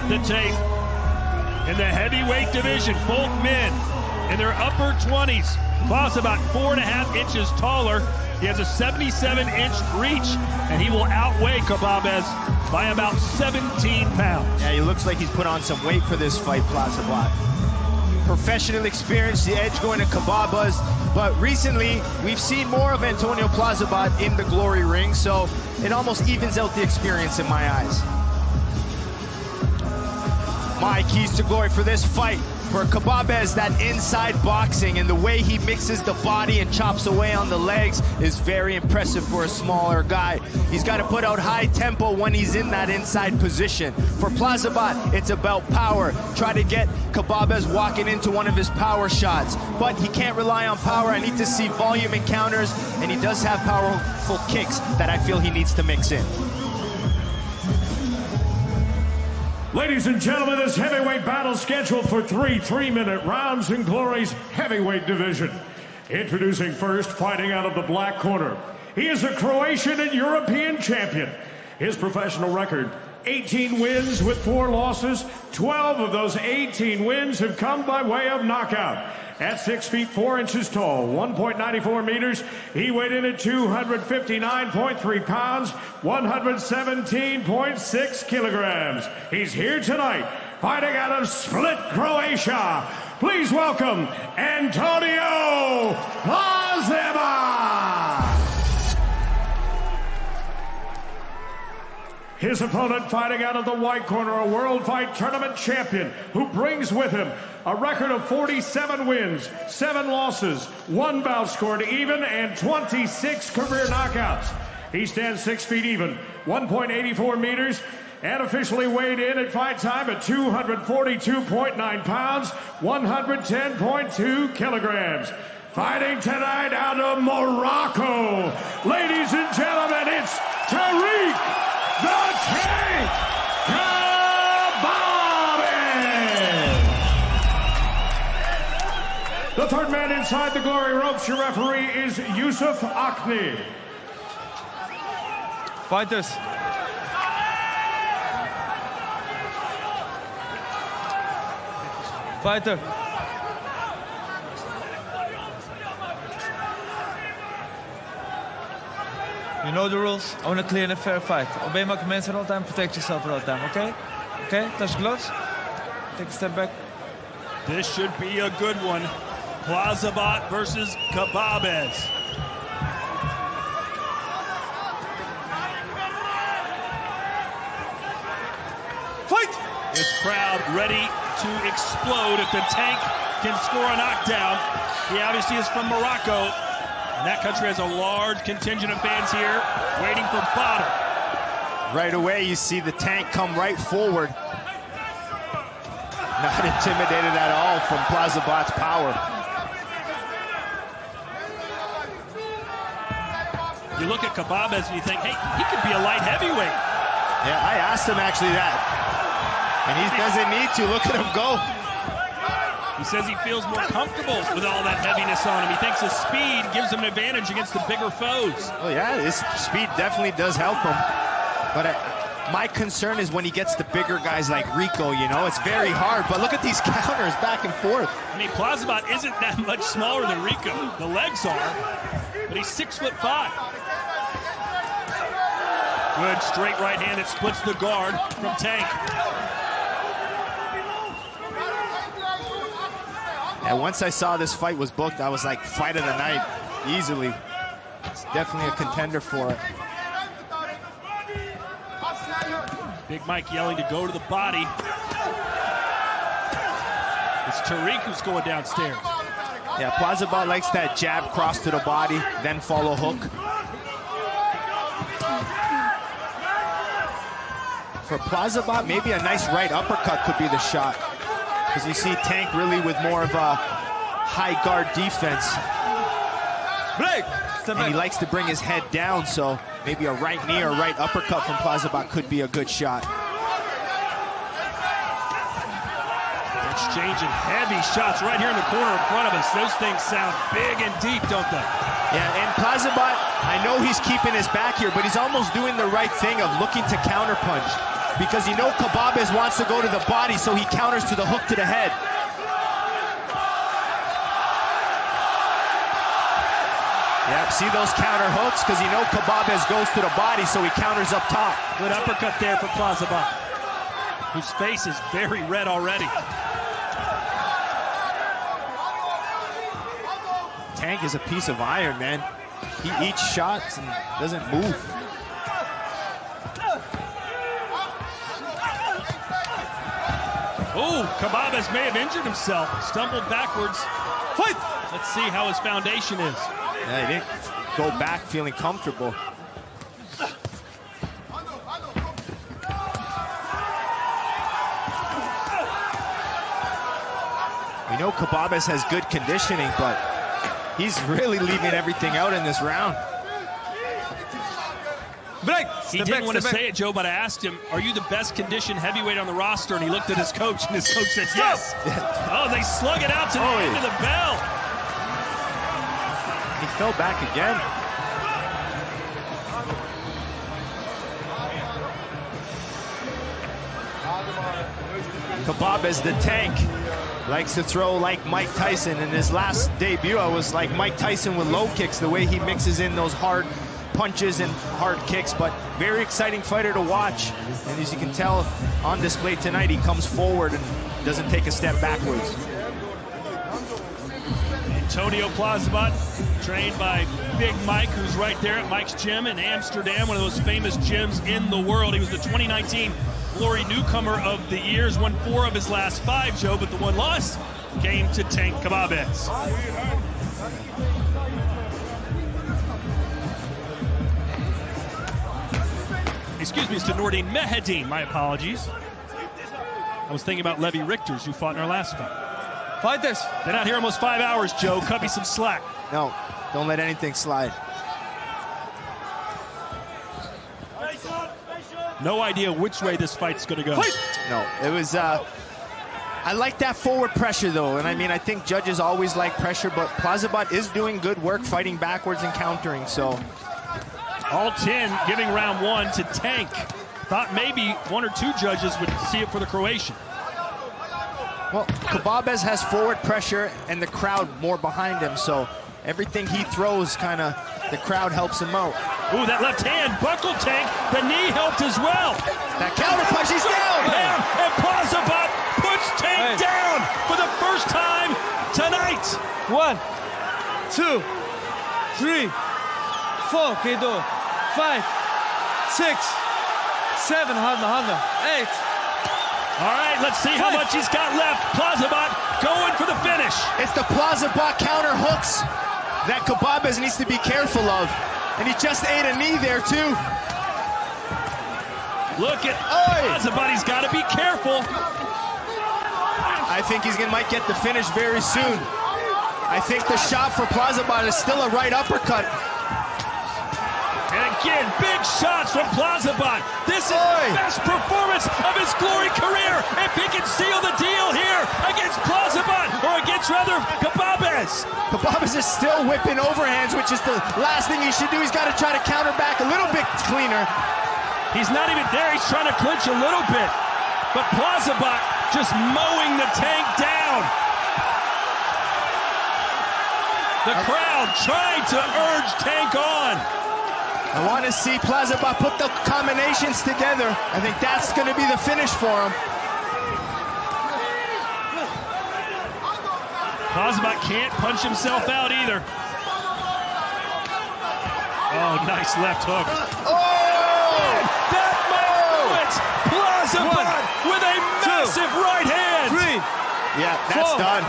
the tape. In the heavyweight division, both men in their upper 20s. Klaus about 4.5 inches taller. He has a 77-inch reach, and he will outweigh Kababez by about 17 pounds. Yeah, he looks like he's put on some weight for this fight, Plazibat. Professional experience, the edge going to Kababez, but recently we've seen more of Antonio Plazibat in the glory ring, so it almost evens out the experience in my eyes. My keys to glory for this fight. For Kababez, that inside boxing and the way he mixes the body and chops away on the legs is very impressive for a smaller guy. He's got to put out high tempo when he's in that inside position. For Plazibat, it's about power. Try to get Kababez walking into one of his power shots. But he can't rely on power. I need to see volume and counters, and he does have powerful kicks that I feel he needs to mix in. Ladies and gentlemen, this heavyweight battle scheduled for 3 3-minute rounds in Glory's heavyweight division. Introducing first, fighting out of the black corner. He is a Croatian and European champion. His professional record, 18 wins with 4 losses. 12 of those 18 wins have come by way of knockout. At 6 feet 4 inches tall, 1.94 meters, he weighed in at 259.3 pounds, 117.6 kilograms. He's here tonight, fighting out of Split, Croatia. Please welcome Antonio Plazibat. His opponent, fighting out of the white corner, a World Fight Tournament champion who brings with him a record of 47 wins, 7 losses, 1 bout scored even, and 26 career knockouts. He stands 6 feet even, 1.84 meters, and officially weighed in at fight time at 242.9 pounds, 110.2 kilograms. Fighting tonight out of Morocco, ladies and gentlemen, it's Tariq the Tank Kababez. The third man inside the glory ropes, your referee is Yusuf Akni. Fighters. Fighter. You know the rules. I want a clear and a fair fight. Obey my commands at all time. Protect yourself at all time, okay? Okay? Touch gloves. Take a step back. This should be a good one. Plazibat versus Kababez. Fight! This crowd ready to explode if the Tank can score a knockdown. He obviously is from Morocco. And that country has a large contingent of fans here waiting for Badr. Right away, you see the Tank come right forward. Not intimidated at all from Plazibat's power. You look at Kababez and you think, hey, he could be a light heavyweight. Yeah, I asked him actually that. And he doesn't need to. Look at him go. He says he feels more comfortable with all that heaviness on him. He thinks his speed gives him an advantage against the bigger foes. Oh yeah, his speed definitely does help him. But my concern is when he gets the bigger guys like Rico, you know, it's very hard. But look at these counters back and forth. I mean, Plazibat isn't that much smaller than Rico. The legs are, but he's 6'5". Good straight right hand that splits the guard from Tank. And once I saw this fight was booked, I was like, fight of the night, easily. It's definitely a contender for it. Big Mike yelling to go to the body. It's Tariq who's going downstairs. Yeah, Plazibat likes that jab cross to the body, then follow hook. For Plazibat, maybe a nice right uppercut could be the shot. Because you see Tank really with more of a high guard defense. And he likes to bring his head down, so maybe a right knee or right uppercut from Plazibat could be a good shot. Exchanging heavy shots right here in the corner in front of us. Those things sound big and deep, don't they? Yeah, and Plazibat, I know he's keeping his back here, but he's almost doing the right thing of looking to counterpunch. because you know Kababes wants to go to the body, so he counters to the hook to the head. Yep, see those counter hooks? Because you know Kababes goes to the body, so he counters up top. Good uppercut there for Plazibat, whose face is very red already. Tank is a piece of iron, man. He eats shots and doesn't move. Oh, Kababes may have injured himself. Stumbled backwards. Fight! Let's see how his foundation is. Yeah, he didn't go back feeling comfortable. We know Kababes has good conditioning, but he's really leaving everything out in this round. Break! He didn't want to say it, Joe, but I asked him, are you the best conditioned heavyweight on the roster? And he looked at his coach, and his coach said, yes. Oh, they slug it out to the end of the bell. He fell back again. Kababes, the Tank, likes to throw like Mike Tyson. In his last debut, I was like Mike Tyson with low kicks, the way he mixes in those hard punches and hard kicks, but very exciting fighter to watch. And as you can tell on display tonight, he comes forward and doesn't take a step backwards. Antonio Plazibat, trained by Big Mike, who's right there at Mike's gym in Amsterdam, one of those famous gyms in the world. He was the 2019 Glory Newcomer of the Year. He's won 4 of his last 5, Joe, but the one loss came to Tank Kababes. Excuse me, it's to Nordine Mehedin. My apologies. I was thinking about Levy Richters, who fought in our last fight. Fight this. Been out here almost 5 hours, Joe. Cut me some slack. No, don't let anything slide. No idea which way this fight's going to go. Fight! No, it was... I like that forward pressure, though. And I mean, I think judges always like pressure, but Plazibat is doing good work fighting backwards and countering, so... All 10 giving round 1 to Tank. Thought maybe 1 or 2 judges would see it for the Croatian. Well, Kababes has forward pressure and the crowd more behind him, so everything he throws, kind of, the crowd helps him out. Ooh, that left hand buckled Tank. The knee helped as well. That counter punch, he's down! And Plazibat puts Tank down for the first time tonight. 1, 2, 3, 4, okay, 5, 6, 7, handen, 8. All right, let's see how much he's got left. Plazibat going for the finish. It's the Plazibat counter hooks that Kababes needs to be careful of. And he just ate a knee there, too. Look at Plazibat, he's got to be careful. I think might get the finish very soon. I think the shot for Plazibat is still a right uppercut. And again, big shots from Plazibat. This is the best performance of his Glory career. If he can seal the deal here against Plazibat, or against rather Kababes. Kababes is still whipping overhands, which is the last thing he should do. He's got to try to counter back a little bit cleaner. He's not even there. He's trying to clinch a little bit. But Plazibat just mowing the Tank down. The crowd trying to urge Tank on. I want to see Plazibat put the combinations together. I think that's going to be the finish for him. Plazibat can't punch himself out either. Oh, nice left hook. Oh! That might do it! Plazibat with a massive right hand! 3, yeah, that's 4, done.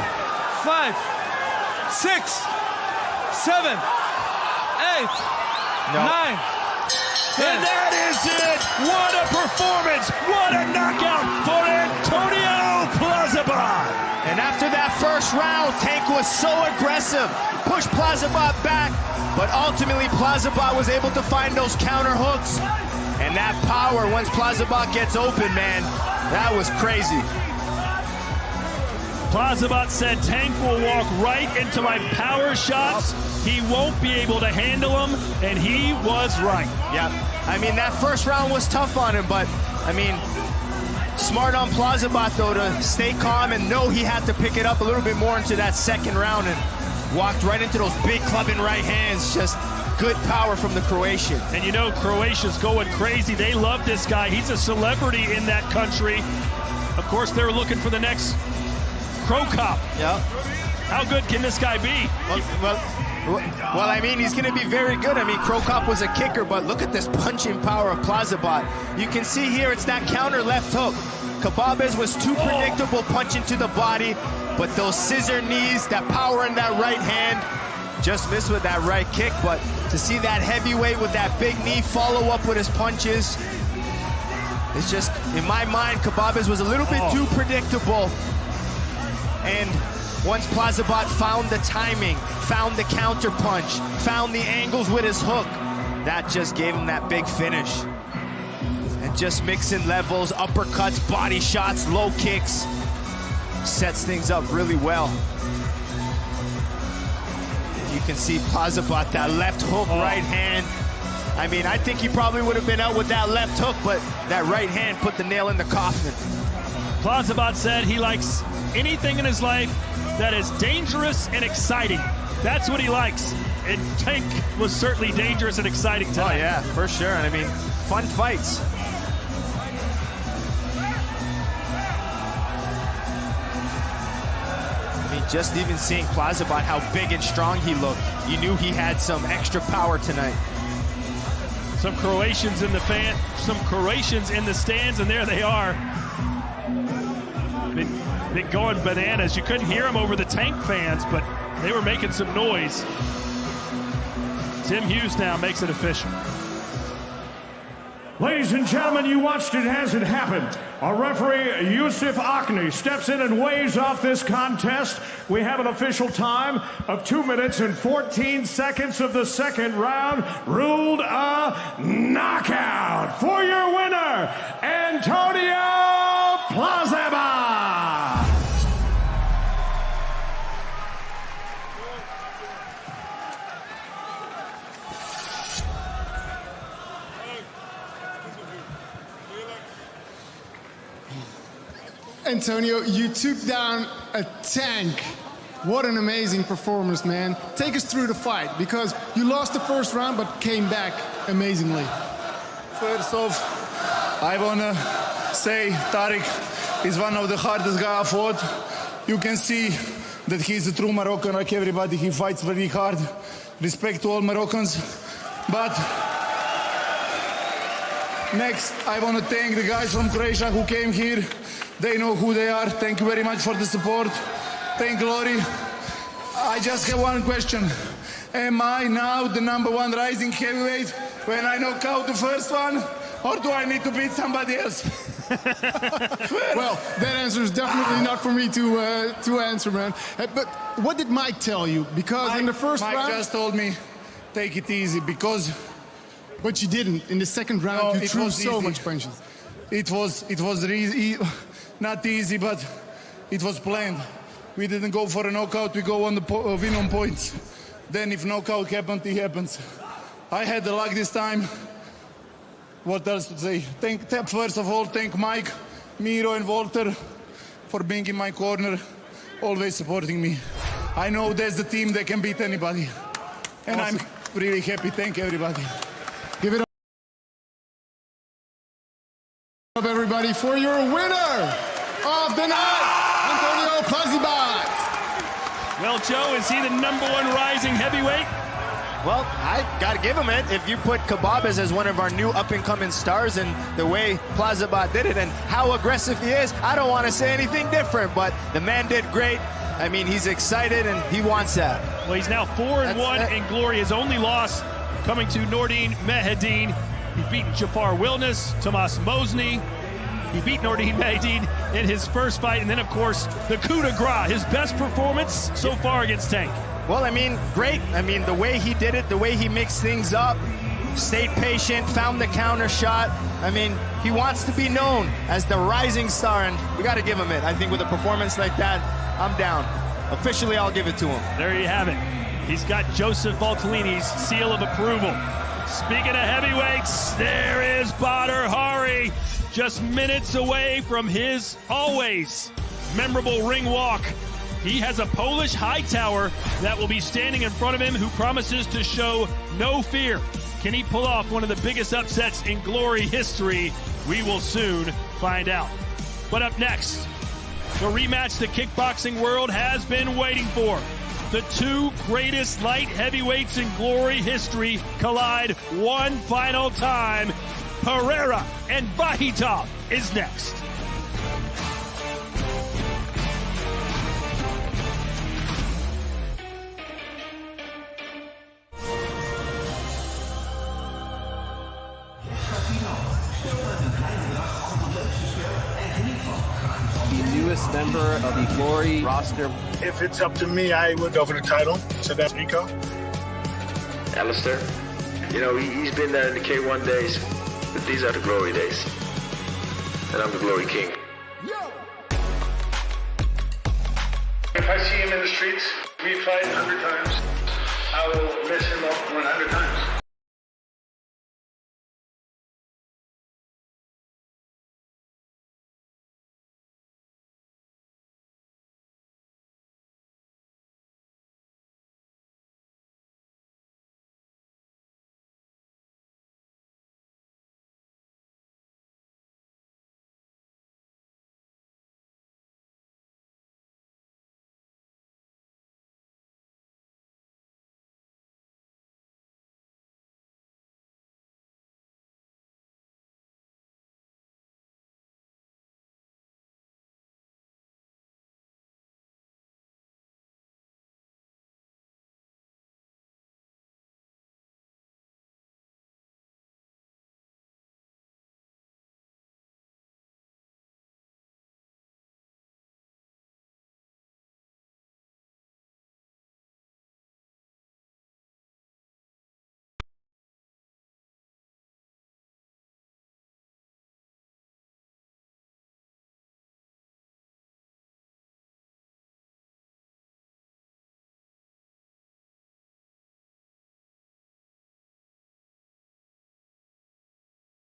5, 6, 7, 8. 9, 10. And that is it! What a performance! What a knockout for Antonio Plazibat! And after that first round, Tank was so aggressive, pushed Plazibat back, but ultimately Plazibat was able to find those counter hooks. And that power, once Plazibat gets open, man, that was crazy. Plazibat said Tank will walk right into my power shots. He won't be able to handle them, and he was right. Yeah, I mean, that first round was tough on him, but I mean, smart on Plazabot, though, to stay calm and know he had to pick it up a little bit more into that second round and walked right into those big clubbing right hands. Just good power from the Croatian. And you know, Croatia's going crazy. They love this guy. He's a celebrity in that country. Of course, they're looking for the next Crow Cop. Yeah. How good can this guy be? Well, I mean, he's going to be very good. I mean, Crow Cop was a kicker, but look at this punching power of Plazabot. You can see here it's that counter left hook. Kababes was too predictable punching to the body, but those scissor knees, that power in that right hand, just missed with that right kick. But to see that heavyweight with that big knee follow up with his punches, it's just, in my mind, Kababes was a little bit too predictable. And once Plazabot found the timing, found the counter punch, found the angles with his hook, that just gave him that big finish. And just mixing levels, uppercuts, body shots, low kicks, sets things up really well. You can see Plazabot, that left hook, right hand. I mean, I think he probably would have been out with that left hook, but that right hand put the nail in the coffin. Plazabot said he likes anything in his life that is dangerous and exciting. That's what he likes. And Tank was certainly dangerous and exciting tonight. Oh yeah, for sure. And I mean, fun fights. I mean, just even seeing Plazabot, how big and strong he looked, you knew he had some extra power tonight. Some Croatians in the stands, and there they are. Been going bananas. You couldn't hear them over the Tank fans, but they were making some noise. Tim Hughes now makes it official. Ladies and gentlemen, you watched it as it happened. Our referee, Yusuf Akni, steps in and waves off this contest. We have an official time of 2 minutes and 14 seconds of the second round, ruled a knockout. For your winner, Antonio Plazabot. Antonio, you took down a tank. What an amazing performance, man. Take us through the fight, because you lost the first round but came back amazingly. First off, I want to say Tariq is one of the hardest guys I fought. You can see that he's a true Moroccan, like everybody. He fights very hard. Respect to all Moroccans. But next, I want to thank the guys from Croatia who came here. They know who they are. Thank you very much for the support. Thank Glory. I just have one question. Am I now the #1 rising heavyweight when I knock out the first one? Or do I need to beat somebody else? Well, that answer is definitely not for me to answer, man. But what did Mike tell you? Because in the first round... Mike just told me, take it easy, because... But you didn't. In the second round, you threw so much punches. It was really not easy, but it was planned. We didn't go for a knockout, we go on the win on points. Then if knockout happened, it happens. I had the luck this time. What else to say? First of all, thank Mike, Miro and Walter for being in my corner, always supporting me. I know there's the team that can beat anybody. And awesome. I'm really happy. Thank everybody. Give it up, everybody, for your winner of the night, Antonio Plazabot. Well, Joe, is he the #1 rising heavyweight? Well, I got to give him it. If you put Kababes as one of our new up-and-coming stars, and the way Plazabot did it and how aggressive he is, I don't want to say anything different, but the man did great. I mean, he's excited and he wants that. Well, he's now 4-1 in glory. His only loss coming to Nordine Mehedin. He's beaten Jafar Wilness, Tomas Mosny. He beat Nordine Mehedin in his first fight. And then, of course, the coup de grace, his best performance so far against Tank. Well, I mean, great. I mean, the way he did it, the way he mixed things up, stayed patient, found the counter shot. I mean, he wants to be known as the rising star, and we got to give him it. I think with a performance like that, I'm down. Officially, I'll give it to him. There you have it. He's got Joseph Valtellini's seal of approval. Speaking of heavyweights, there is Badr Hari. just minutes away from his always memorable ring walk. He has a Polish Hightower that will be standing in front of him who promises to show no fear. Can he pull off one of the biggest upsets in Glory history? We will soon find out. But up next, the rematch the kickboxing world has been waiting for. The two greatest light heavyweights in Glory history collide one final time. Pereira and Vahitov is next. The newest member of the Glory roster. If it's up to me, I would go for the title. So that's Nico. Alistair, you know, he's been there in the K1 days, but these are the Glory days. And I'm the Glory King. If I see him in the streets, we fight 100 times. I will mess him up 100 times.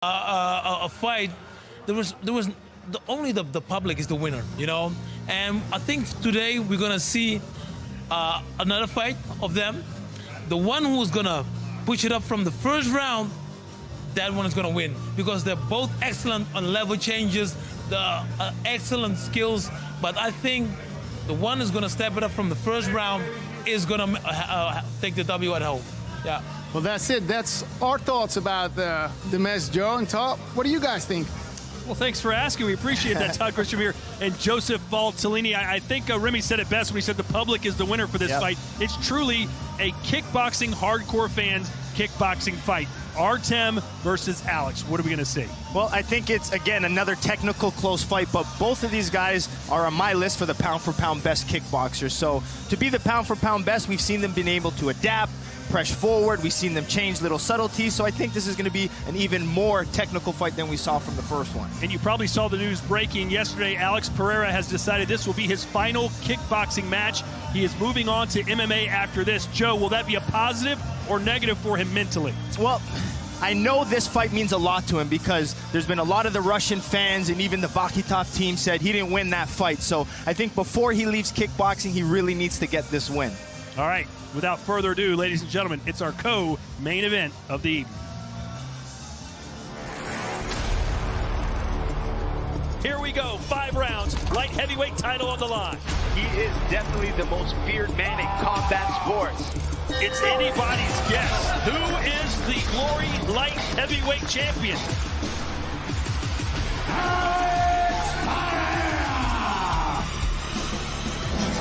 A fight, there was only the public is the winner, you know. And I think today we're gonna see another fight of them. The one who's gonna push it up from the first round, that one is gonna win, because they're both excellent on level changes, the excellent skills. But I think the one who's gonna step it up from the first round is gonna take the W at home. Yeah. Well, that's it. That's our thoughts about the match, Joe and Top. What do you guys think? Well, thanks for asking. We appreciate that, Todd Christian and Joseph Valtellini. I think Remy said it best when he said the public is the winner for this fight. It's truly a kickboxing hardcore fans kickboxing fight. Artem versus Alex. What are we going to see? Well, I think it's, again, another technical close fight, but both of these guys are on my list for the pound-for-pound best kickboxers. So to be the pound-for-pound best, we've seen them being able to adapt, press forward. We've seen them change little subtleties. So I think this is going to be an even more technical fight than we saw from the first one. And you probably saw the news breaking yesterday. Alex Pereira has decided this will be his final kickboxing match. He is moving on to MMA after this. Joe, will that be a positive or negative for him mentally? Well, I know this fight means a lot to him because there's been a lot of the Russian fans and even the Vahitov team said he didn't win that fight. So I think before he leaves kickboxing, he really needs to get this win. All right, without further ado, ladies and gentlemen, it's our co-main event of the evening. Here we go, 5 rounds, light heavyweight title on the line. He is definitely the most feared man in combat sports. It's anybody's guess. Who is the Glory light heavyweight champion?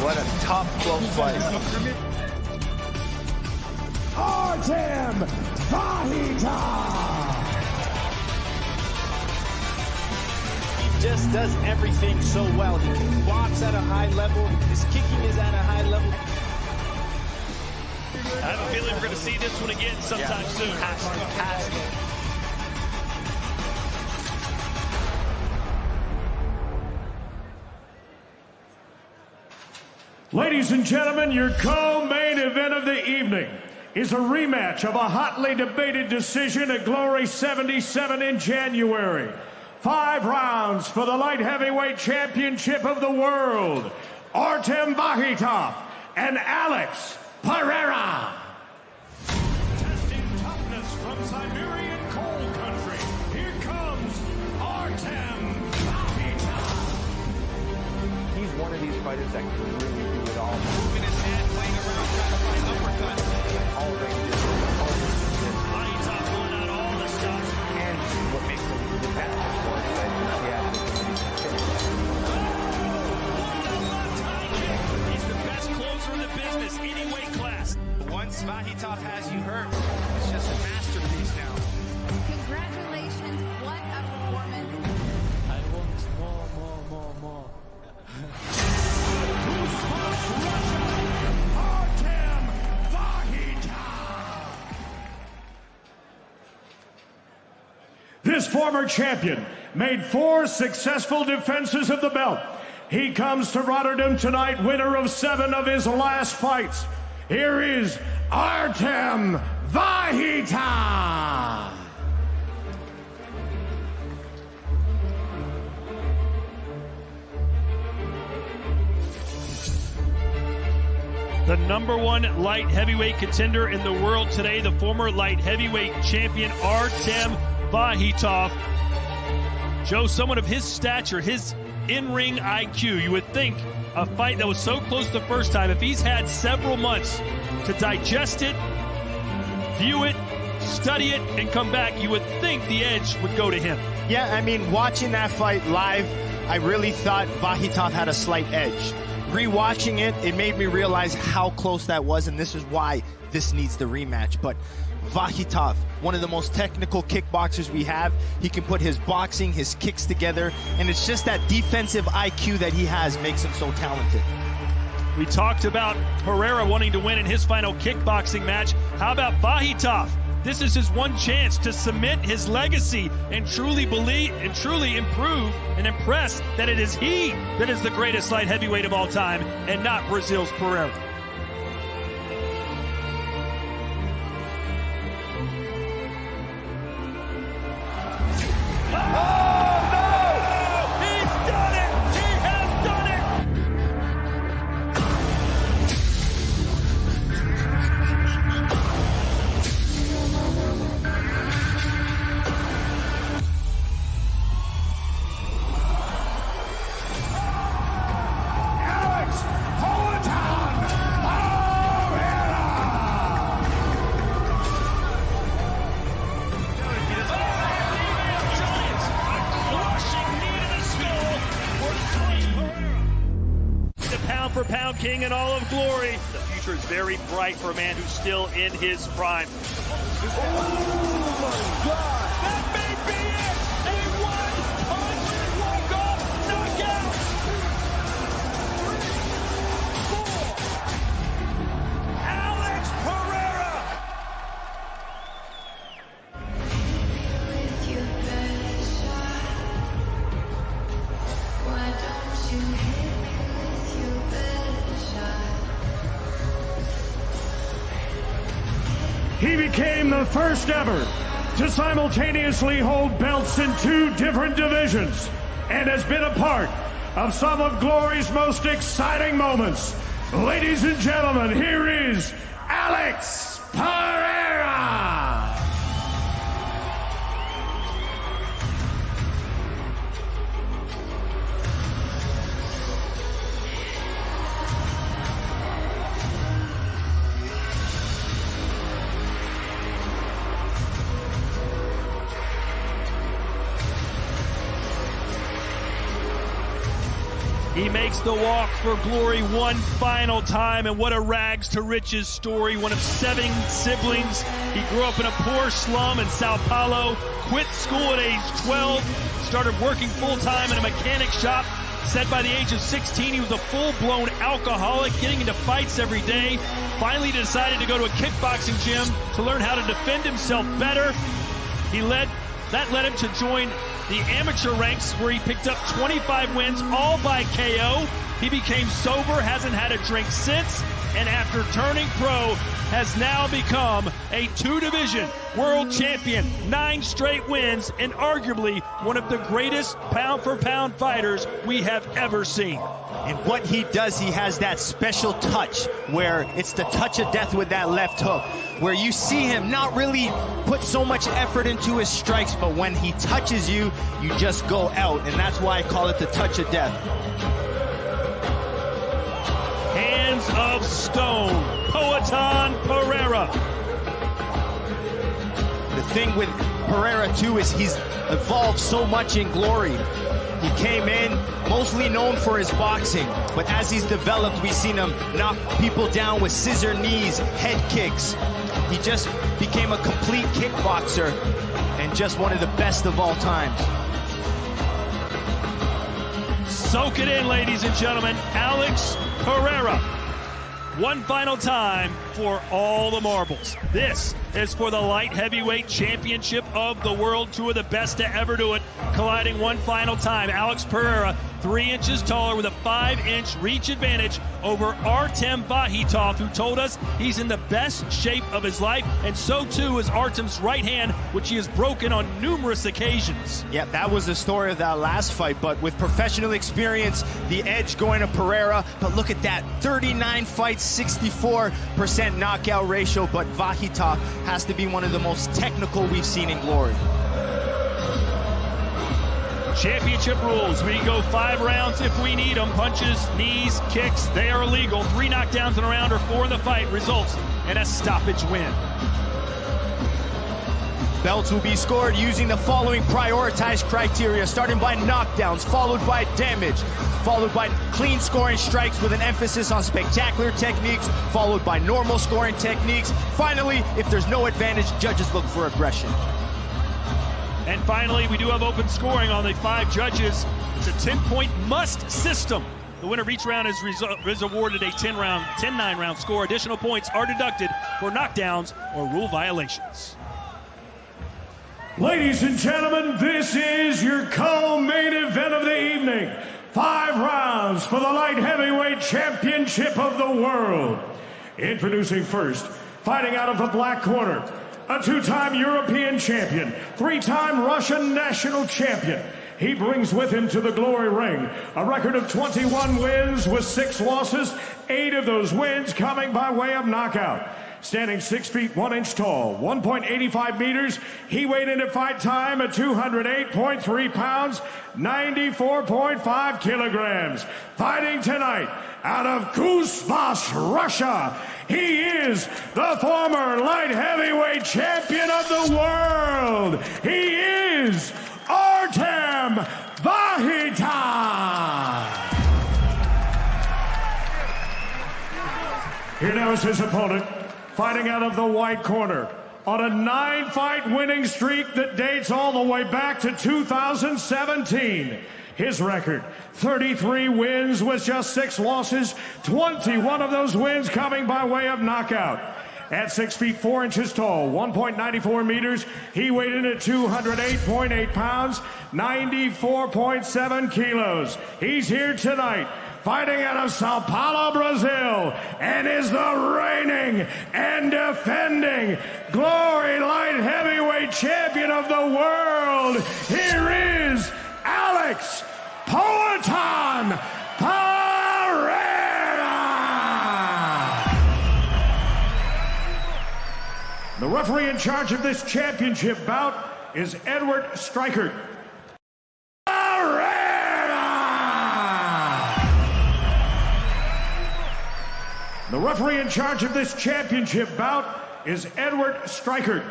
What a tough, close fight. Artem Vahitov! He just does everything so well. He can box at a high level. His kicking is at a high level. I have a feeling we're going to see this one again sometime soon. Has to. Ladies and gentlemen, your co-main event of the evening is a rematch of a hotly debated decision at Glory 77 in January. 5 rounds for the light heavyweight championship of the world, Artem Vakhitov and Alex Pereira. Testing toughness from Siberian coal country, here comes Artem Vakhitov. He's one of these fighters that can really do it all. Moving his head, playing around, trying to find uppercuts. All ranges, all distances. Vakhitov pulling out all the stops. And what makes him the best is more exciting is he has He's the best closer in the business, any weight class. Once Vakhitov has you hurt, it's just a masterpiece now. Congratulations, what a performance. I want more. Who's first Russia? Artem Vakhitov. This former champion made 4 successful defenses of the belt. He comes to Rotterdam tonight, winner of 7 of his last fights. Here is Artem Vakhitov. The #1 light heavyweight contender in the world today, the former light heavyweight champion Artem Vakhitov. Joe, someone of his stature, his in-ring IQ, you would think a fight that was so close the first time, if he's had several months to digest it, view it, study it, and come back, you would think the edge would go to him. Yeah, I mean, watching that fight live, I really thought Vakhitov had a slight edge. Rewatching it, it made me realize how close that was, and this is why this needs the rematch. But Vakhitov, one of the most technical kickboxers we have. He can put his boxing, his kicks together, and it's just that defensive IQ that he has makes him so talented. We talked about Pereira wanting to win in his final kickboxing match. How about Vakhitov? This is his one chance to cement his legacy and truly believe and truly improve and impress that it is he that is the greatest light heavyweight of all time and not Brazil's Pereira. For pound king in all of glory. The future is very bright for a man who's still in his prime. Oh my God! That may be it! A one-punch walk-off knockout! 3, 4. Alex Pereira! With your best shot, why don't you hit me with your best shot? He became the first ever to simultaneously hold belts in 2 different divisions and has been a part of some of Glory's most exciting moments. Ladies and gentlemen, here is Alex Pereira. He makes the walk for glory one final time, and what a rags to riches story. One of 7 siblings. He grew up in a poor slum in Sao Paulo, quit school at age 12, started working full-time in a mechanic shop. Said by the age of 16 he was a full-blown alcoholic, getting into fights every day. Finally decided to go to a kickboxing gym to learn how to defend himself better. That led him to join the amateur ranks, where he picked up 25 wins, all by KO. He became sober, hasn't had a drink since, and after turning pro, has now become a two-division world champion, 9 straight wins, and arguably one of the greatest pound-for-pound fighters we have ever seen. And what he does, he has that special touch where it's the touch of death with that left hook, where you see him not really put so much effort into his strikes, but when he touches you, you just go out, and that's why I call it the touch of death. Hands of stone, Poatan Pereira. The thing with Pereira too is he's evolved so much in glory. He came in mostly known for his boxing, but as he's developed, we've seen him knock people down with scissor knees, head kicks. He just became a complete kickboxer and just one of the best of all time. Soak it in, ladies and gentlemen. Alex Pereira. One final time for all the marbles. This is for the light heavyweight championship of the world. 2 of the best to ever do it, colliding one final time. Alex Pereira, 3 inches taller with a 5-inch reach advantage over Artem Vahitov, who told us he's in the best shape of his life, and so too is Artem's right hand, which he has broken on numerous occasions. Yeah, that was the story of that last fight, but with professional experience, the edge going to Pereira. But look at that, 39 fights, 64% knockout ratio, but Vahitov has to be one of the most technical we've seen in glory. Championship rules. We go 5 rounds if we need them. Punches, knees, kicks, they are illegal. 3 knockdowns in a round or 4 in the fight results in a stoppage win. Belts will be scored using the following prioritized criteria, starting by knockdowns, followed by damage, followed by clean scoring strikes with an emphasis on spectacular techniques, followed by normal scoring techniques. Finally, if there's no advantage, judges look for aggression. And finally, we do have open scoring on the 5 judges. It's a 10-point must system. The winner of each round is awarded a 10-9 round score. Additional points are deducted for knockdowns or rule violations. Ladies and gentlemen, this is your co-main event of the evening. 5 rounds for the light heavyweight championship of the world. Introducing first, fighting out of the black corner, a 2-time European champion, 3-time Russian national champion. He brings with him to the glory ring a record of 21 wins with 6 losses, 8 of those wins coming by way of knockout. Standing 6 feet 1 inch tall, 1.85 meters, he weighed in at fight time at 208.3 pounds, 94.5 kilograms. Fighting tonight out of Kuzbash, Russia, he is the former light heavyweight champion of the world. He is Artem Vahitov. Here now is his opponent, fighting out of the white corner on a 9-fight winning streak that dates all the way back to 2017. His record, 33 wins with just 6 losses, 21 of those wins coming by way of knockout. At 6 feet 4 inches tall, 1.94 meters, he weighed in at 208.8 pounds, 94.7 kilos. He's here tonight, fighting out of Sao Paulo, Brazil, and is the reigning and defending glory light heavyweight champion of the world. Here is Alex Poatan Pereira. The referee in charge of this championship bout is Edward Streichert. The referee in charge of this championship bout is Edward Streichert.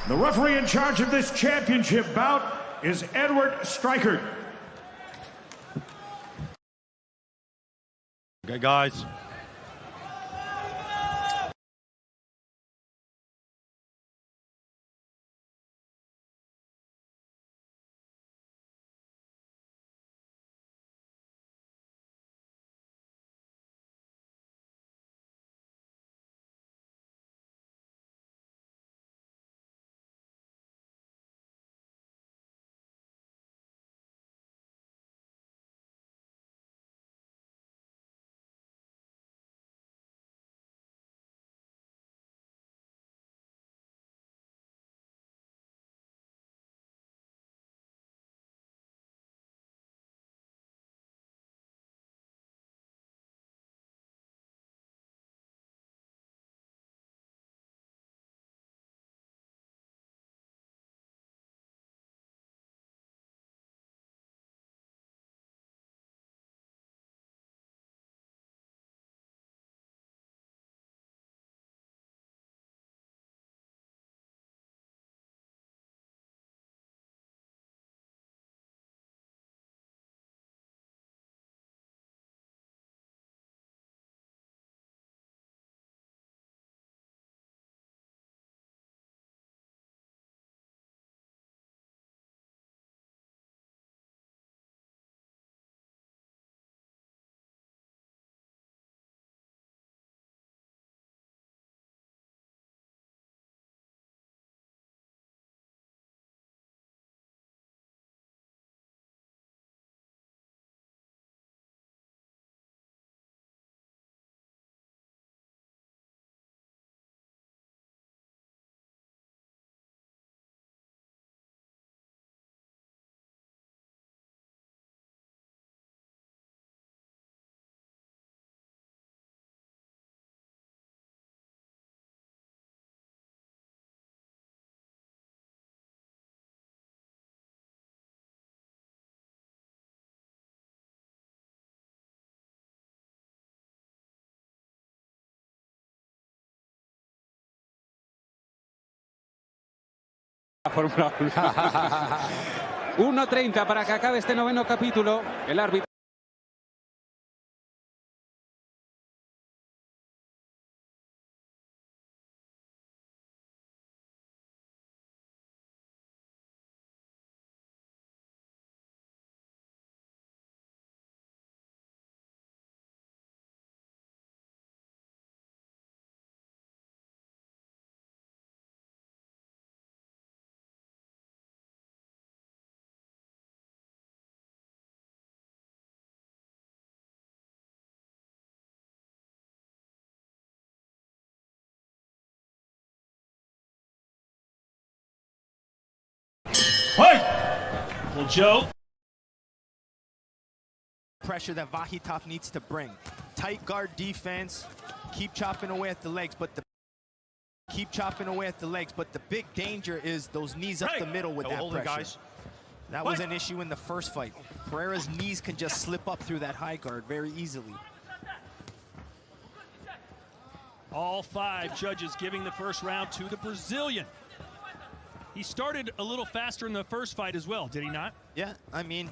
The referee in charge of this championship bout is Edward Streichert. Okay, guys. Fórmula 1. 1:30 para que acabe este noveno capítulo. El árbitro. Well, Joe. Pressure that Vahitov needs to bring. Tight guard defense, keep chopping away at the legs, but the big danger is those knees up the middle with that pressure. Guys. That was an issue in the first fight. Pereira's knees can just slip up through that high guard very easily. All 5 judges giving the first round to the Brazilian. He started a little faster in the first fight as well, did he not? Yeah, I mean,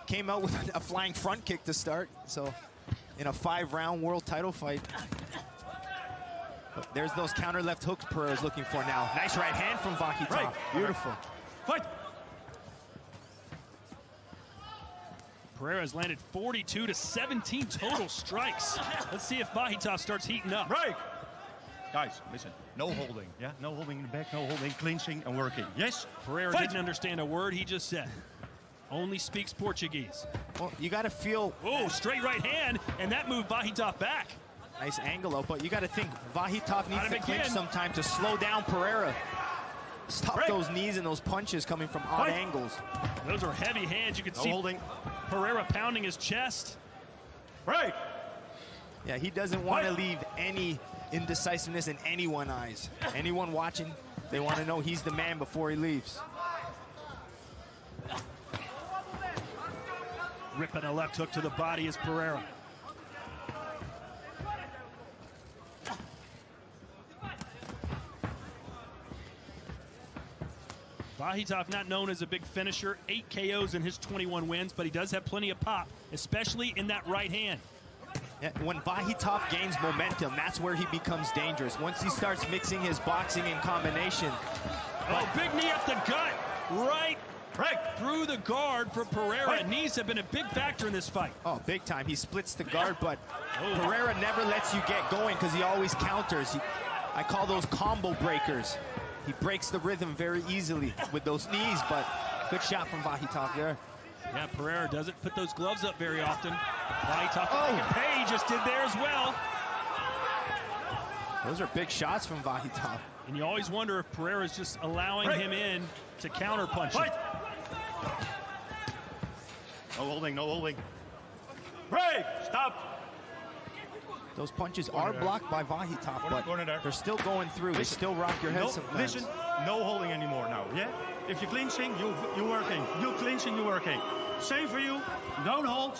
came out with a flying front kick to start, so in a 5-round world title fight. But there's those counter left hooks Pereira's looking for now. Nice right hand from Vahitov. Right. Beautiful. Fight. Pereira's landed 42 to 17 total strikes. Let's see if Vahitov starts heating up. Break. Guys, listen, no holding, yeah? No holding in the back, no holding, clinching and working. Yes? Pereira didn't understand a word he just said. Only speaks Portuguese. Well, you got to feel... Oh, straight right hand, and that moved Vahitov back. Nice angle out, but you got to think Vahitov needs to clinch sometime to slow down Pereira. Stop those knees and those punches coming from odd angles. Those are heavy hands. You can see holding. Pereira pounding his chest. Break. Yeah, he doesn't want to leave any indecisiveness in anyone's eyes. Anyone watching, they want to know he's the man before he leaves. Ripping a left hook to the body is Pereira. Vahitov not known as a big finisher, 8 KOs in his 21 wins, but he does have plenty of pop, especially in that right hand. Yeah, when Vahitov gains momentum, that's where he becomes dangerous. Once he starts mixing his boxing in combination. Oh, big knee up the gut, right through the guard for Pereira. Knees have been a big factor in this fight. Oh, big time. He splits the guard, but Pereira never lets you get going because he always counters. I call those combo breakers. He breaks the rhythm very easily with those knees, but good shot from Vahitov there. Yeah, Pereira doesn't put those gloves up very often. Vahitov pay just did there as well. Those are big shots from Vahitov. And you always wonder if Pereira's just allowing him in to counter punch him. No holding, no holding. Break! Stop! Those punches are blocked by Vahitov, but they're still going through. They still rock your head sometimes. Listen, no holding anymore now, yeah? If you're clinching, you're working. You clinching, you're working. Same for you. Don't hold.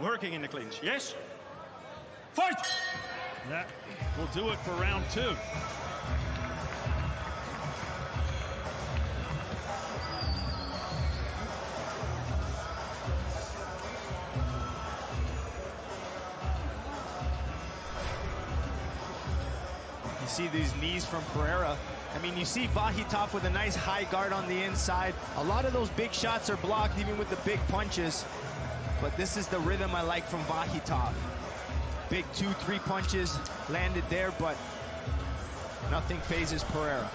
Working in the clinch, yes? Fight! That will do it for round 2. You see these knees from Pereira. I mean, you see Vahitov with a nice high guard on the inside. A lot of those big shots are blocked, even with the big punches. But this is the rhythm I like from Vahitov. Big 2-3 punches landed there, but nothing phases Pereira.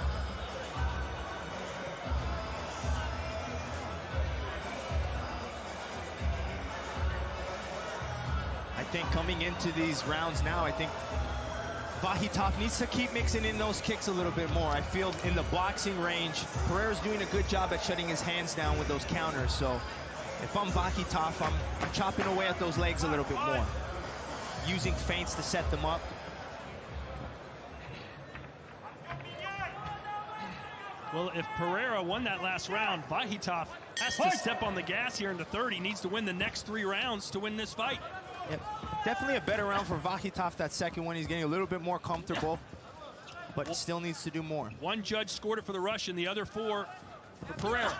I think coming into these rounds now, I think Vahitov needs to keep mixing in those kicks a little bit more. I feel in the boxing range, Pereira's doing a good job at shutting his hands down with those counters. So if I'm Vahitov, I'm chopping away at those legs a little bit more, using feints to set them up. Well, if Pereira won that last round, Vahitov has to step on the gas here in the third. He needs to win the next 3 rounds to win this fight. Yep. Definitely a better round for Vahitov that second one. He's getting a little bit more comfortable, but still needs to do more. 1 judge scored it for the Russian, the other 4 for Pereira.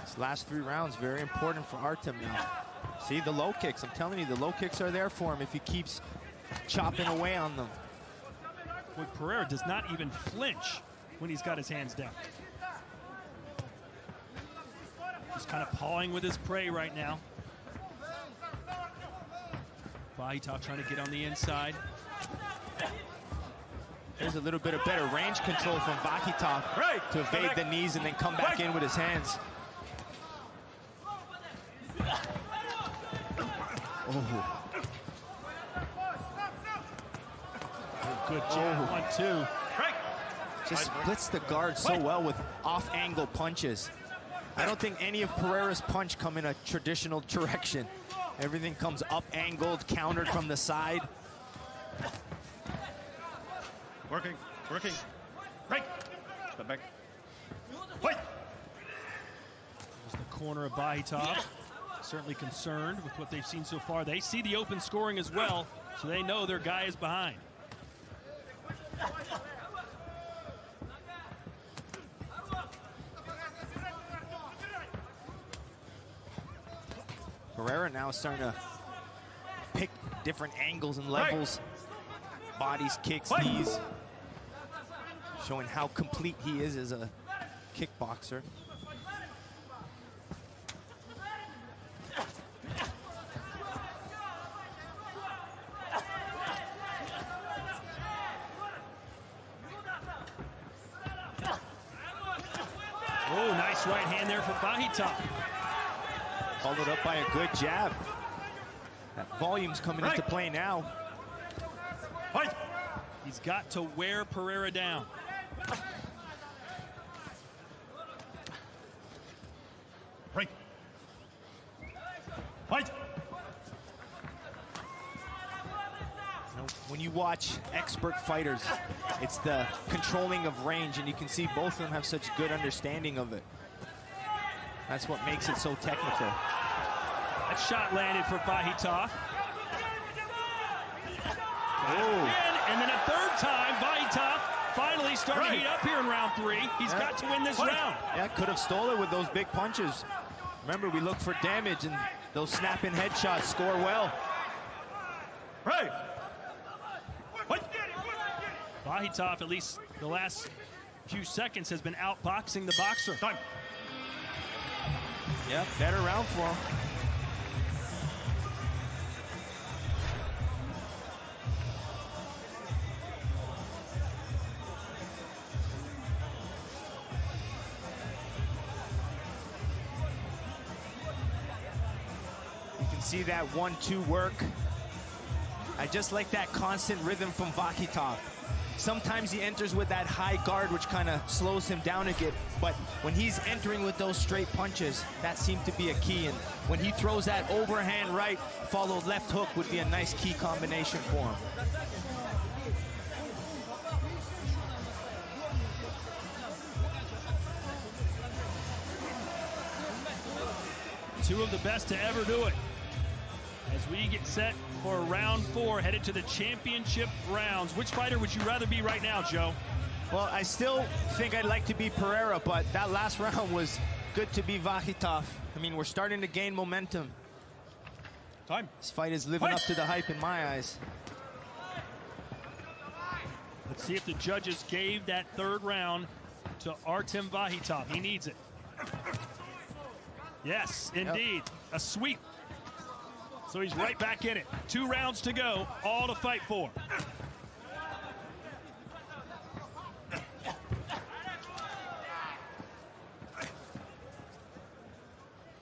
These last 3 rounds, very important for Artem now. See the low kicks. I'm telling you, the low kicks are there for him if he keeps chopping away on them. Boy, Pereira does not even flinch when he's got his hands down. Just kind of pawing with his prey right now. Vahytov trying to get on the inside. There's a little bit of better range control from Vahytov to evade the knees and then come back in with his hands. Oh. Good jab, 1-2. Just splits the guard so well with off-angle punches. I don't think any of Pereira's punch come in a traditional direction. Everything comes up-angled, countered from the side. Working. Right. Step back. Fight. There's the corner of Vahytov. Certainly concerned with what they've seen so far. They see the open scoring as well, so they know their guy is behind. Pereira now starting to pick different angles and levels. Bodies, kicks, knees. Showing how complete he is as a kickboxer. Oh, nice right hand there for Vahytov. Followed up by a good jab. That volume's coming into play now. Fight! He's got to wear Pereira down. Right. Fight! When you watch expert fighters, it's the controlling of range, and you can see both of them have such good understanding of it. That's what makes it so technical. That shot landed for Vahytov. And then a third time, Vahytov finally starting to heat up here in round 3. He's got to win this round. Yeah, could have stole it with those big punches. Remember, we look for damage, and those snapping headshots score well. Vahytov, at least the last few seconds, has been outboxing the boxer. Time. Yeah, better round for him. You can see that 1-2 work. I just like that constant rhythm from Vahytov. Sometimes he enters with that high guard, which kind of slows him down a bit. But when he's entering with those straight punches, that seemed to be a key. And when he throws that overhand right, followed left hook would be a nice key combination for him. Two of the best to ever do it. As we get set for round 4, headed to the championship rounds. Which fighter would you rather be right now, Joe? Well, I still think I'd like to be Pereira, but that last round was good to be Vahytov. I mean, we're starting to gain momentum. Time. This fight is living up to the hype in my eyes. Let's see if the judges gave that third round to Artem Vahytov. He needs it. Yes, indeed. A sweep. So he's right back in it. 2 rounds to go, all to fight for.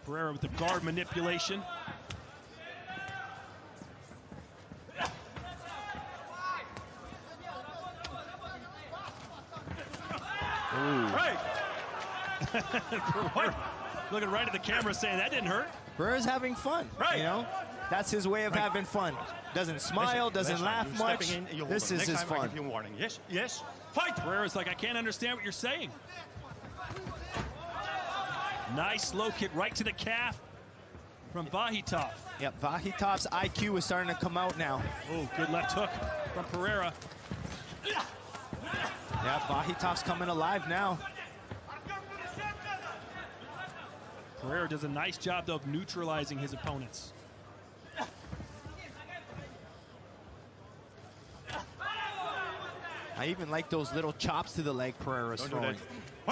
Pereira with the guard manipulation. Looking right at the camera saying that didn't hurt. Pereira's having fun, you know? That's his way of having fun. Doesn't smile, doesn't laugh much. This is his fun. Give you a warning. Yes. Fight! Pereira's like, I can't understand what you're saying. Nice low kick right to the calf from Vahytov. Yep, Vahytov's IQ is starting to come out now. Oh, good left hook from Pereira. Yep, Vahitov's coming alive now. Pereira does a nice job, though, of neutralizing his opponents. I even like those little chops to the leg Pereira's throwing.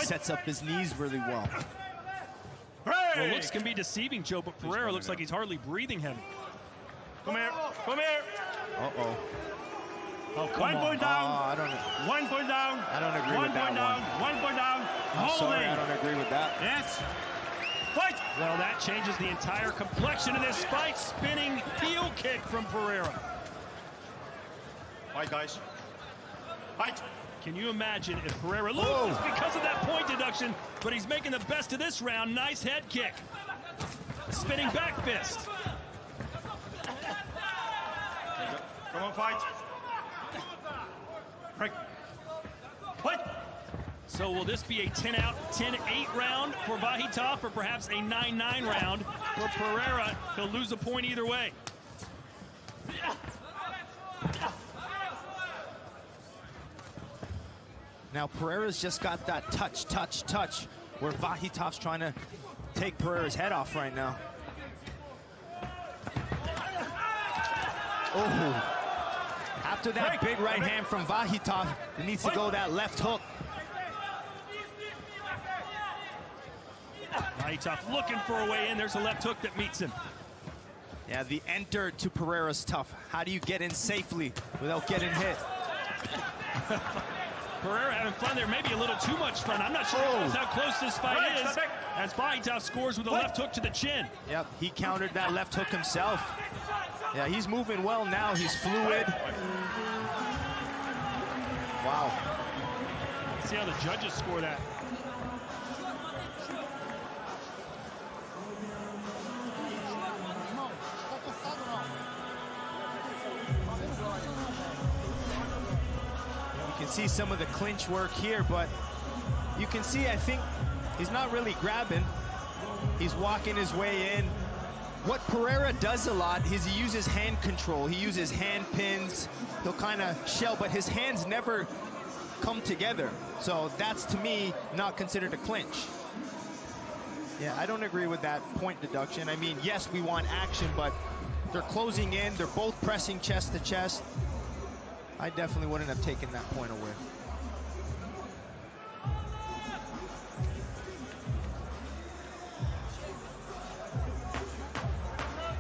Sets up his knees really well. Well, looks can be deceiving, Joe, but Pereira looks like he's hardly breathing heavy. Come here. Come here. Uh-oh. Oh, come 1 on. point down. I don't, 1 point down. I don't agree with that one. 1 point down. I'm sorry, I don't agree with that. Yes. Fight. Well, that changes the entire complexion of this fight. Spinning heel kick from Pereira. Fight, guys. Fight. Can you imagine if Pereira loses because of that point deduction, but he's making the best of this round. Nice head kick. Spinning back fist. Come on, fight. Break. Fight. So will this be a 10-8 round for Vahitov, or perhaps a 9-9 round for Pereira? He'll lose a point either way. Now Pereira's just got that touch, where Vahitov's trying to take Pereira's head off right now. Oh. After that big right hand from Vahitov, it needs to go that left hook. Vahitov looking for a way in. There's a left hook that meets him. Yeah, the enter to Pereira's tough. How do you get in safely without getting hit? Pereira having fun there, maybe a little too much fun. I'm not sure how close this fight is, as Vahitov scores with a left hook to the chin. Yep, he countered that left hook himself. Yeah, he's moving well now. He's fluid. Wow. Let's see how the judges score that. You can see some of the clinch work here, but you can see, I think, he's not really grabbing. He's walking his way in. What Pereira does a lot is he uses hand control. He uses hand pins. He'll kind of shell, but his hands never come together. So that's, to me, not considered a clinch. Yeah, I don't agree with that point deduction. I mean, yes, we want action, but they're closing in. They're both pressing chest to chest. I definitely wouldn't have taken that point away.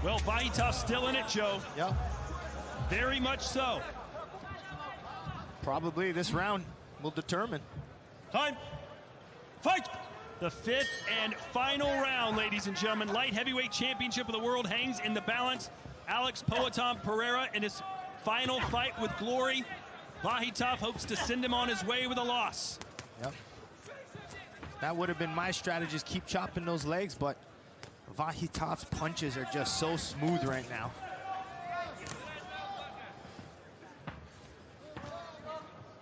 Well, Vahitov's still in it, Joe. Yeah. Very much so. Probably this round will determine. Time. Fight. The fifth and final round, ladies and gentlemen. Light heavyweight championship of the world hangs in the balance. Alex Poatan Pereira in his final fight with Glory. Vahitov hopes to send him on his way with a loss. Yep. That would have been my strategy, is keep chopping those legs, but Vahitov's punches are just so smooth right now.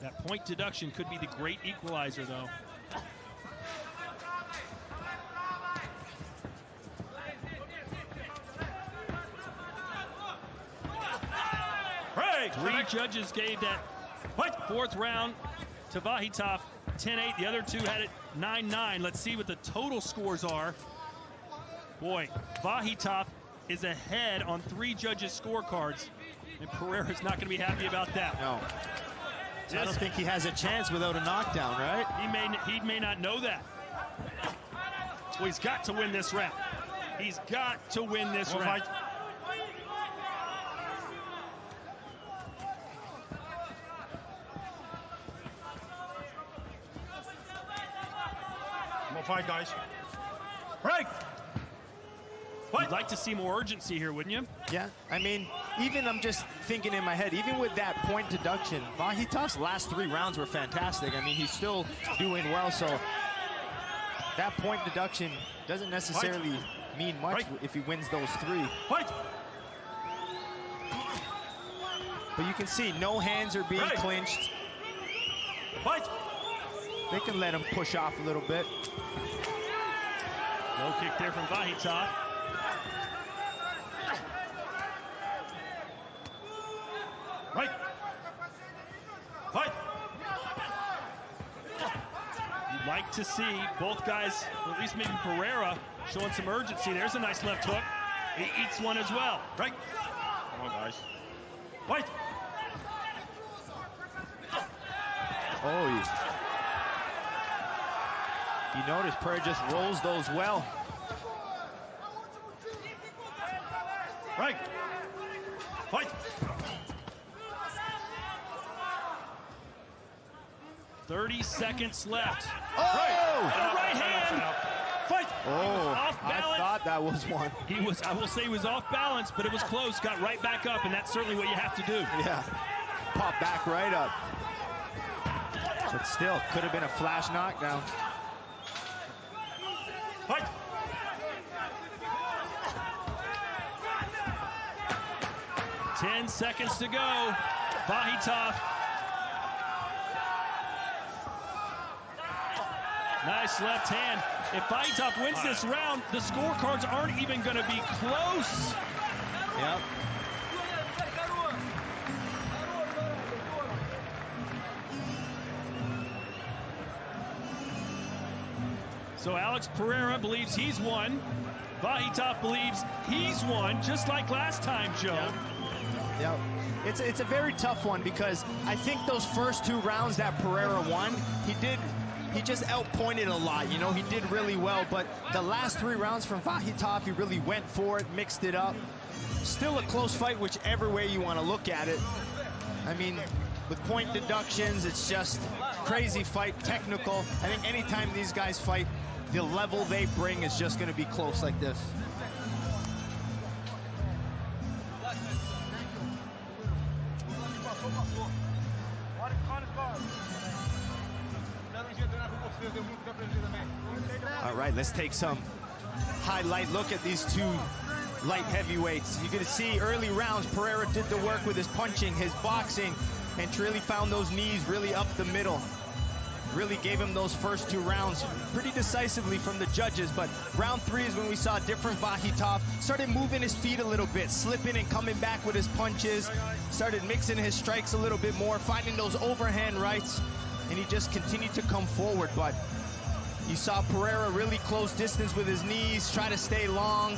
That point deduction could be the great equalizer, though. Three judges gave that fourth round to Vahitov 10-8. The other two had it 9-9. Let's see what the total scores are. Boy, Vahitov is ahead on three judges' scorecards, and Pereira's not going to be happy about that. No. I don't think he has a chance without a knockdown, right? He may not know that. Well, he's got to win this round. He's got to win this round. More fight, guys. Break. You'd like to see more urgency here, wouldn't you? Yeah, I mean, even I'm just thinking in my head, even with that point deduction, Vahitov's last three rounds were fantastic. I mean, he's still doing well, so that point deduction doesn't necessarily mean much if he wins those three. Fight. But you can see no hands are being clinched. Fight. They can let him push off a little bit. No kick there from Vahitov. Right. Fight. like to see both guys, or at least maybe Pereira, showing some urgency. There's a nice left hook. He eats one as well. Right. Come on, guys. Fight. Oh, you notice Pereira just rolls those well. Right. Fight. 30 seconds left. Oh! Right hand. Fight. Oh, Off I balance. thought that was one. He was, I will say he was off balance, but it was close. Got right back up, and that's certainly what you have to do. Yeah, pop back right up. But still, could have been a flash knockdown. Fight. Ten seconds to go. Vahitov. Nice left hand. If Vahitov wins this round, the scorecards aren't even going to be close. Yep. So Alex Pereira believes he's won. Vahitov believes he's won, just like last time, Joe. Yep. It's a very tough one because I think those first 2 rounds that Pereira won, he just outpointed a lot. You know, he did really well, but the last 3 rounds from Vahitov, he really went for it, mixed it up. Still a close fight, whichever way you want to look at it. I mean, with point deductions, it's just crazy fight, technical. I think anytime these guys fight, the level they bring is just going to be close like this. All right, let's take some highlight look at these 2 light heavyweights. You're going to see early rounds, Pereira did the work with his punching, his boxing, and really found those knees really up the middle. Really gave him those first 2 rounds pretty decisively from the judges, but round 3 is when we saw a different Vahitov. Started moving his feet a little bit, slipping and coming back with his punches, started mixing his strikes a little bit more, finding those overhand rights, and he just continued to come forward. But you saw Pereira really close distance with his knees, try to stay long.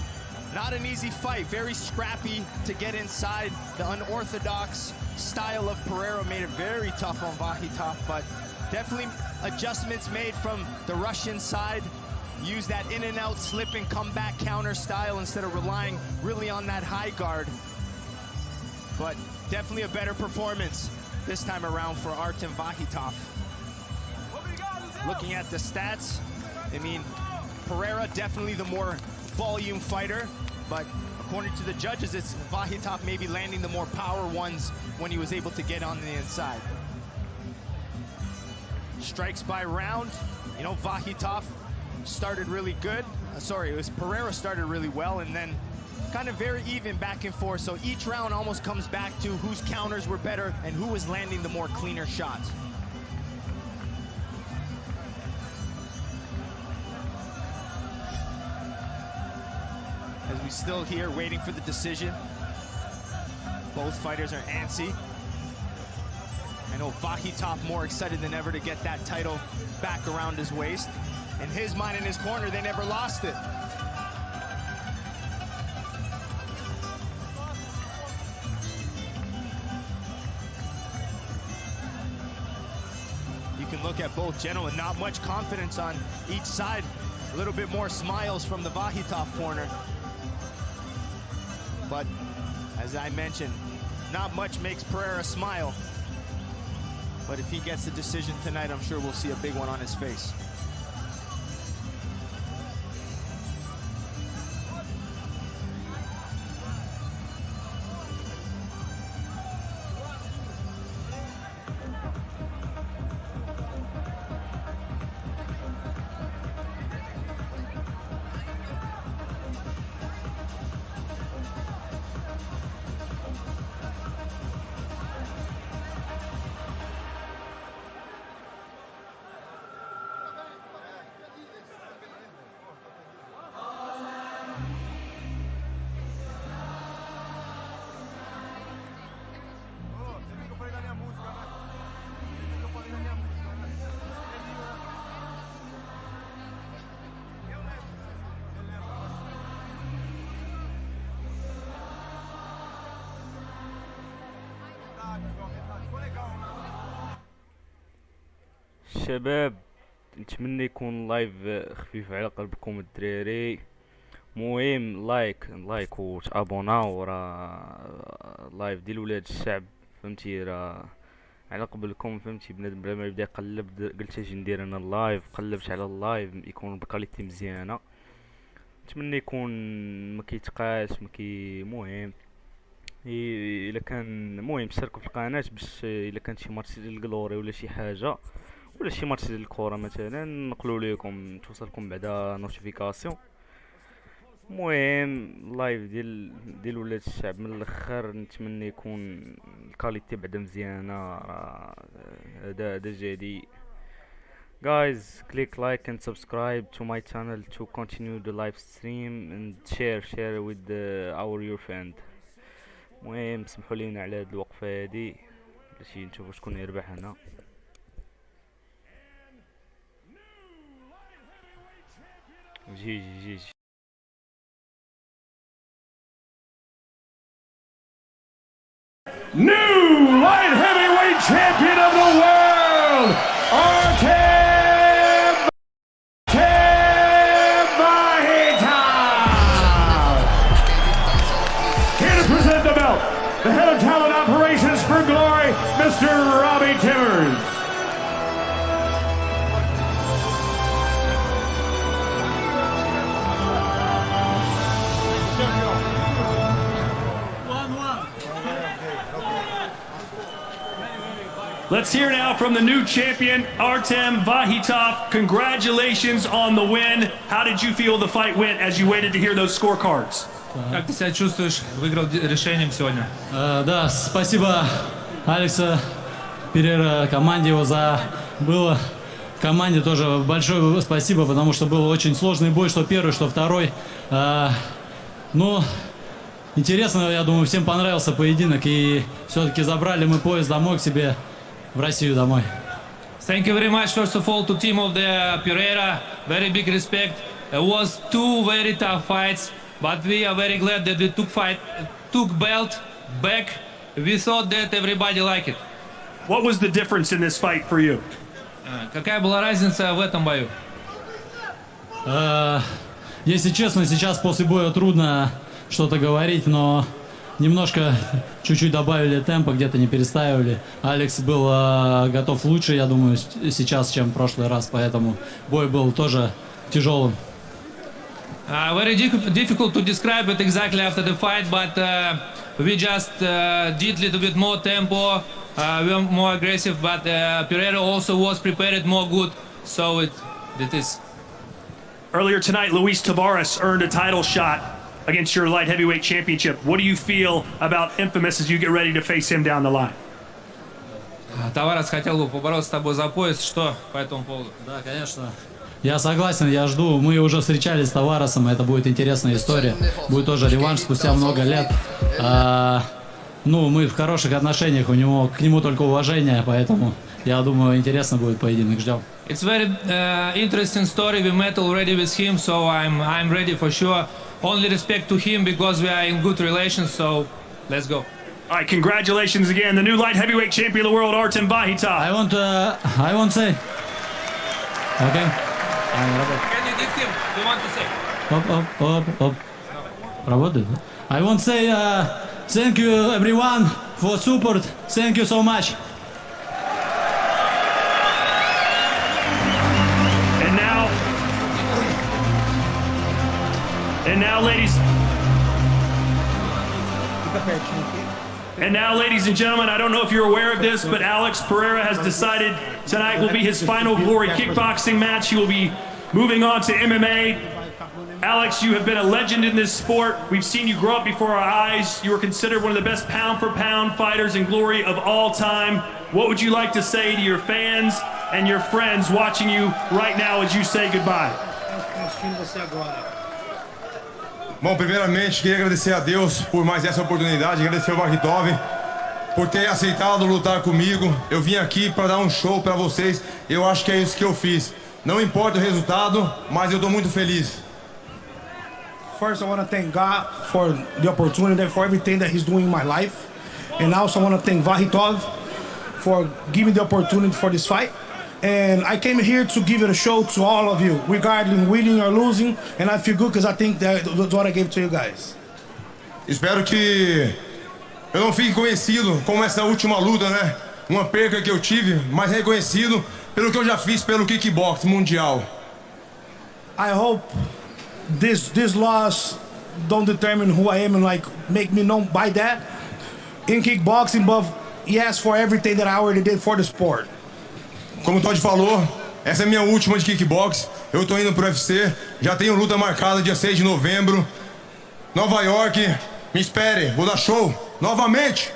Not an easy fight, very scrappy to get inside. The unorthodox style of Pereira made it very tough on Vahitov, but definitely adjustments made from the Russian side. Use that in and out, slip and come back counter style instead of relying really on that high guard. But definitely a better performance this time around for Artem Vahitov. Looking at the stats, I mean, Pereira definitely the more volume fighter, but according to the judges, it's Vahitov maybe landing the more power ones when he was able to get on the inside. Strikes by round, you know, Vahitov started really good. It was Pereira started really well, and then kind of very even back and forth. So each round almost comes back to whose counters were better and who was landing the more cleaner shots. As we still here waiting for the decision. Both fighters are antsy. I know Vahitov more excited than ever to get that title back around his waist. In his mind, in his corner, they never lost it. You can look at both gentlemen, not much confidence on each side. A little bit more smiles from the Vahitov corner. But as I mentioned, not much makes Pereira smile. But if he gets the decision tonight, I'm sure we'll see a big one on his face. الشباب، نتمنى يكون لايف خفيف على قلبكم الدراري. مهم لايك وتابوناو، راه لايف ديال ولاد الشعب فهمتي، راه على قبلكم فهمتي. بنادم بلا ما يبدا يقلب قلت اجي ندير انا اللايف، قلبت على اللايف يكون بكاليتي مزيانه. نتمنى يكون ما كيتقاش مهم الا كان مهم تشاركوا في القناه باش الا كان شي ماتش ديال الكلوري ولا شي حاجه ولا شي ماتش ديال الكره مثلا نقولوا لكم توصلكم بعدا نوتيفيكاسيون. المهم لايف ديال ولاد الشعب من الاخر نتمنى يكون الكاليتي بعدا مزيانه. هذا جدي. Guys, click like and subscribe to my channel to continue the live stream and share with your friend. المهم سمحوا لينا على هاد الوقفه هادي باش نشوفوا شكون يربح هنا. جي New light heavyweight champion of the world, Artem Here to present the belt, the head of talent operations for Glory, Mr. Robbie Timmers. Let's hear now from the new champion, Artem Vahitov. Congratulations on the win. How did you feel the fight went as you waited to hear those scorecards? Как ты себя чувствуешь? Выиграл решением сегодня. Да, спасибо Алексу Перейра, команде его было команде тоже большое спасибо, потому что был очень сложный бой, что первый, что второй. Интересно, я думаю, всем понравился поединок, и все-таки забрали мы пояс домой к себе, в Россию домой. Thank you very much, first of all, to team of the Pereira. Very big respect. It was two very tough fights, but we are very glad that we took belt back. We thought that everybody liked it. What was the difference in this fight for you? Какая была разница в этом бою? Если честно, сейчас после боя трудно что-то говорить, но немножко, чуть-чуть добавили темпа, где-то не перестаивали. Алекс был готов лучше, я думаю, сейчас, чем в прошлый раз, поэтому бой был тоже тяжелым. Very difficult to describe it exactly after the fight, but we just did a little bit more tempo, we were more aggressive, but Pereira also was prepared more good, so it is. Earlier tonight, Luis Tavares earned a title shot against your light heavyweight championship. What do you feel about Infamous as you get ready to face him down the line? Tavares хотел бы побороться с тобой за пояс. Что по этому поводу? Да, конечно. Я согласен, я жду. Мы уже встречались с Таваресом, это будет интересная история. Будет тоже реванш спустя много лет. Мы в хороших отношениях, к нему только уважение, поэтому я думаю, интересно будет поединок. Ждем. It's very interesting story. We met already with him, so I'm ready for sure. Only respect to him because we are in good relations, so let's go. All right, congratulations again. The new light heavyweight champion of the world, Artem Vahitov. I want to say. Okay. Can you give him? You want to say? Работает. I want to say thank you everyone for support. Thank you so much. And now, ladies and gentlemen, I don't know if you're aware of this, but Alex Pereira has decided tonight will be his final Glory kickboxing match. He will be moving on to MMA. Alex, you have been a legend in this sport. We've seen you grow up before our eyes. You are considered one of the best pound-for-pound fighters in Glory of all time. What would you like to say to your fans and your friends watching you right now as you say goodbye? Bom, primeiramente, queria agradecer a Deus por mais essa oportunidade, agradecer ao Vahitov por ter aceitado lutar comigo. Eu vim aqui para dar um show para vocês, eu acho que é isso que eu fiz. Não importa o resultado, mas eu estou muito feliz. First, I want to thank God for the opportunity, for everything that He's doing in my life. And also I want to thank Vahitov for giving me the opportunity for this fight. And I came here to give it a show to all of you, regarding winning or losing. And I feel good because I think that's what I gave to you guys. Espero que eu não fique conhecido como essa última luta, né? Uma perca que eu tive, mas reconhecido pelo que eu já fiz pelo kickbox mundial. I hope this loss don't determine who I am and like make me known by that. In kickboxing, but yes, for everything that I already did for the sport. Como o Todd falou, essa é a minha última de kickbox. Eu tô indo pro UFC, já tenho luta marcada dia 6 de novembro. Nova York, me espere, vou dar show novamente.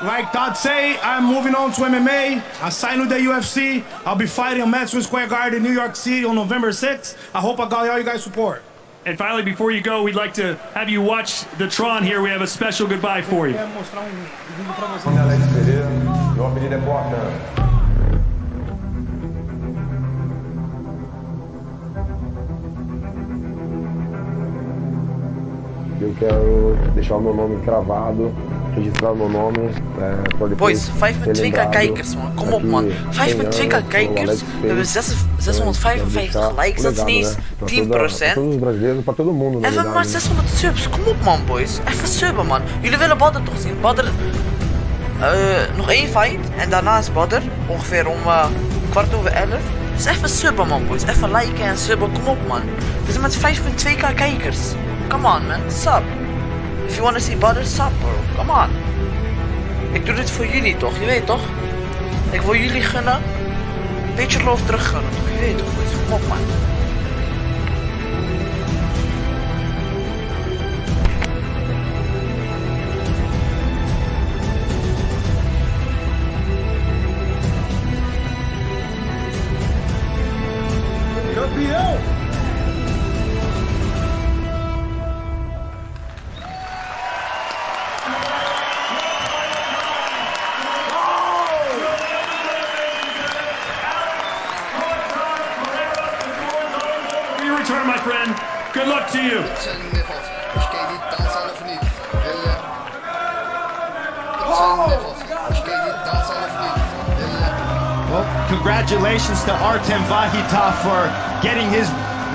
Like Todd say, I'm moving on to MMA. I signed with the UFC. I'll be fighting on Madison Square Garden in New York City on November 6th. I hope I got all you guys' support. And finally, before you go, we'd like to have you watch the Tron here. We have a special goodbye for you. Alex Pereira, meu apelido é Boatão. Eu quero deixar o meu nome gravado, registrar o meu nome voor de Boys, 25 kijkers man, kom op man. 25 kijkers, we hebben 655 likes, dat is niet eens 10%. Even maar 600 subs, kom op man boys. Even subben man. Jullie willen Badr toch zien? Badr, nog 1 fight en daarna is Badr, ongeveer om 11:15. Dus even subben man boys, even liken en subben, kom op man. We zijn met 5.2k kijkers. Come on man, sub. If you wanna see Badr, sub bro, come on. Ik doe dit voor jullie toch, je weet toch? Ik wil jullie gunnen, een beetje love terug gunnen toch, je weet toch boys, kom op man. Campeão! Return, my friend. Good luck to you. Well, congratulations to Artem Vahitov for getting his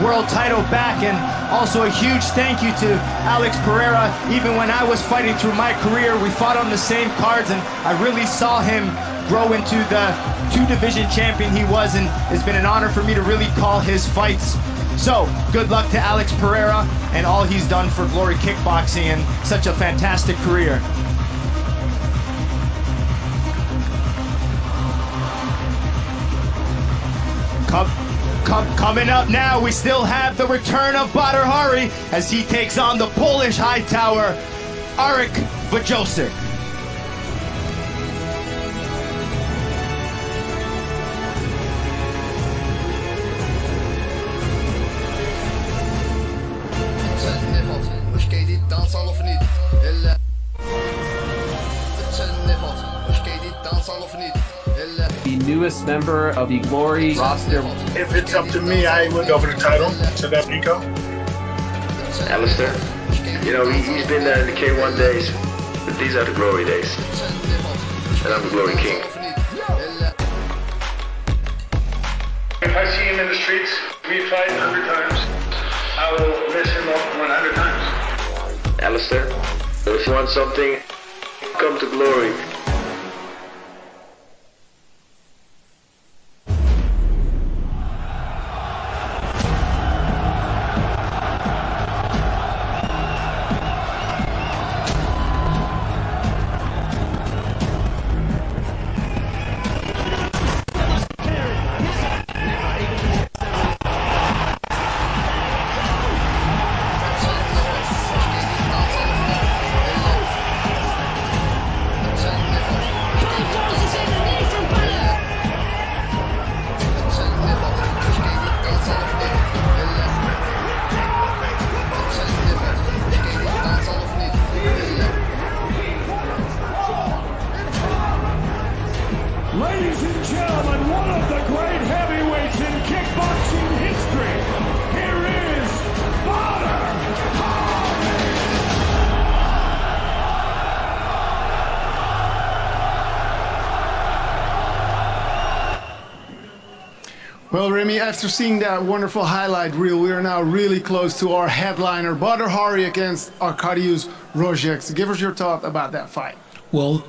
world title back, and also a huge thank you to Alex Pereira. Even when I was fighting through my career, we fought on the same cards, and I really saw him grow into the 2-division champion he was, and it's been an honor for me to really call his fights. So, good luck to Alex Pereira and all he's done for Glory Kickboxing and such a fantastic career. Coming up now, we still have the return of Badr Hari as he takes on the Polish high tower, Arek Wojciech. The newest member of the Glory roster. If it's up to me, I would go for the title. So that's Nico. Alistair, you know, he's been there in the K1 days, but these are the Glory days. And I'm the Glory King. If I see him in the streets, we fight 100 times. I will miss him up 100 times. Alistair, if you want something, come to Glory. Ladies and gentlemen, one of the great heavyweights in kickboxing history. Here is Badr Hari. Well, Remy, after seeing that wonderful highlight reel, we are now really close to our headliner, Badr against Arkadiusz Rozek. Give us your thought about that fight. Well,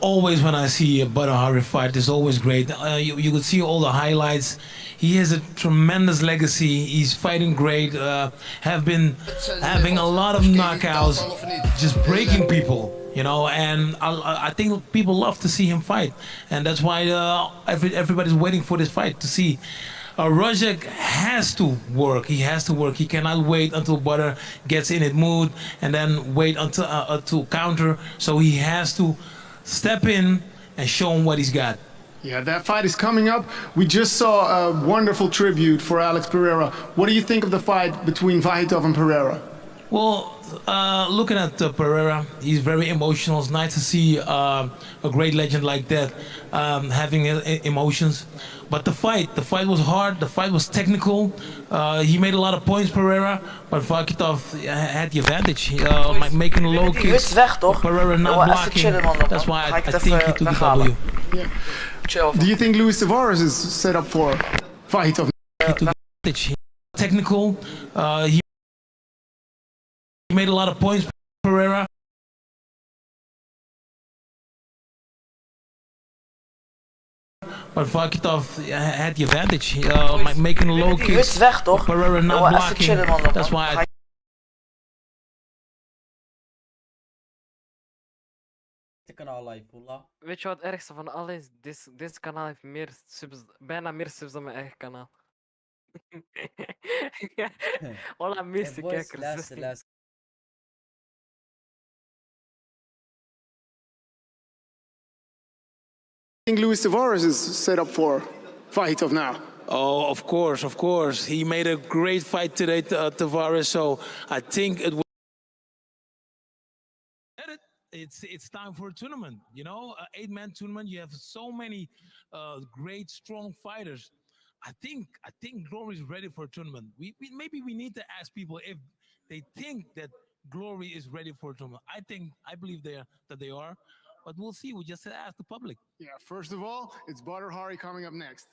always when I see a Badr fight, it's always great. You could see all the highlights. He has a tremendous legacy. He's fighting great. Have been having a lot of knockouts, just breaking people. You know, and I think people love to see him fight, and that's why everybody's waiting for this fight to see. Rozek has to work. He has to work. He cannot wait until Badr gets in his mood and then wait until to counter. So he has to step in and show him what he's got. Yeah, that fight is coming up. We just saw a wonderful tribute for Alex Pereira. What do you think of the fight between Vahitov and Pereira? Well, looking at Pereira, he's very emotional. It's nice to see a great legend like that having emotions. But the fight was hard. The fight was technical. He made a lot of points, Pereira, but Vahitov had the advantage, making low kicks. Pereira not blocking. That's why I think he took the W. Yeah. Do you think Luis Tavares is set up for Vahitov? Technical. He made a lot of points, Pereira. But Vahitov had the advantage, making low kicks. Pereira not blocking. That's why I kanaal live, Poela. Weet je wat het ergste van alles is? Dit kanaal heeft bijna meer subs dan mijn eigen kanaal. Voilà, meeste kijkers. I think Luis Tavares is set up for Vahitov now. Oh, of course. He made a great fight today, Tavares. So I think it was. It's time for a tournament. You know, an 8-man tournament. You have so many great, strong fighters. I think Glory is ready for a tournament. Maybe we need to ask people if they think that Glory is ready for a tournament. I believe that they are, but we'll see. We just ask the public. Yeah. First of all, it's Badr coming up next.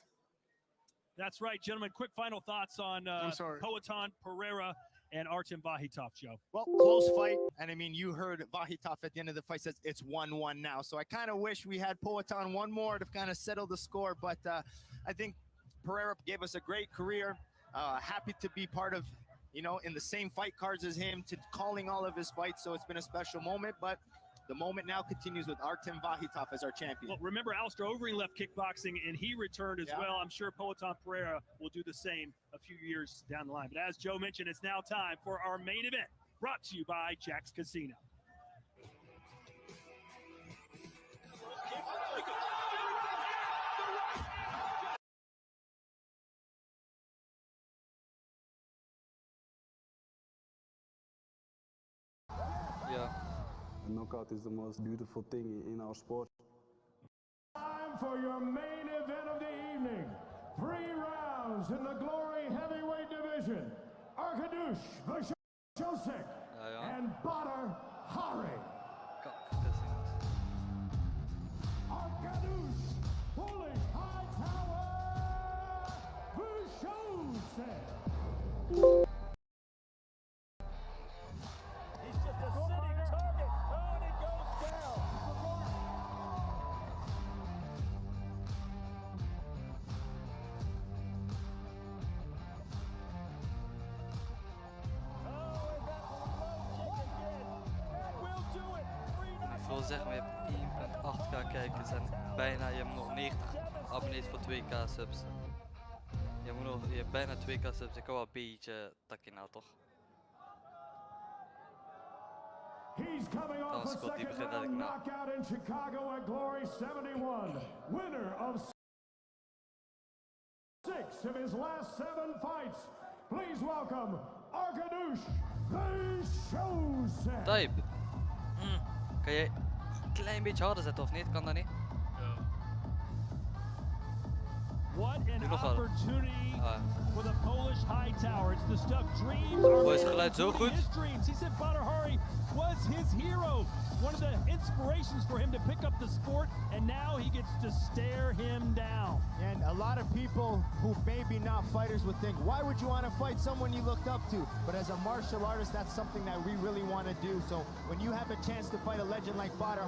That's right, gentlemen. Quick final thoughts on Poatan Pereira and Artem Vahitov, Joe. Well, close fight. And I mean, you heard Vahitov at the end of the fight says it's 1-1 now. So I kind of wish we had Poatan one more to kind of settle the score. But I think Pereira gave us a great career. Happy to be part of, in the same fight cards as him, to calling all of his fights. So it's been a special moment. But the moment now continues with Artem Vahitov as our champion. Well, remember, Alistair Overeem left kickboxing, and he returned as well. I'm sure Poatan Pereira will do the same a few years down the line. But as Joe mentioned, it's now time for our main event, brought to you by Jack's Casino. Yeah. A knockout is the most beautiful thing in our sport. Time for your main event of the evening. 3 rounds in the Glory Heavyweight Division. Arkadiusz Vashosek and Badr Hari. Arkadiusz Polish Hightower Vashosek. Ik wil zeggen, we hebben 1.8k kijkers en bijna, je hebt nog 90 abonnees voor 2k subs. Je hebt bijna 2k subs, ik kan wel een beetje takje na, toch? He's coming off a second round knockout in Chicago at Glory 71. Winner of 6 of his last 7 fights. Please welcome Arkadiusz Vashosek. Type. Kan jij een klein beetje harder zetten of niet? Kan dat niet? What an opportunity for the Polish Hightower. It's the stuff dreams are is het geluid zo goed? His dreams. He said Badr Hari was his hero. One of the inspirations for him to pick up the sport, and now he gets to stare him down. And a lot lot of people who maybe not fighters would think, why would you want to fight someone you looked up to? But as a martial artist, that's something that we really want to do. So when you have a chance to fight a legend like Badr,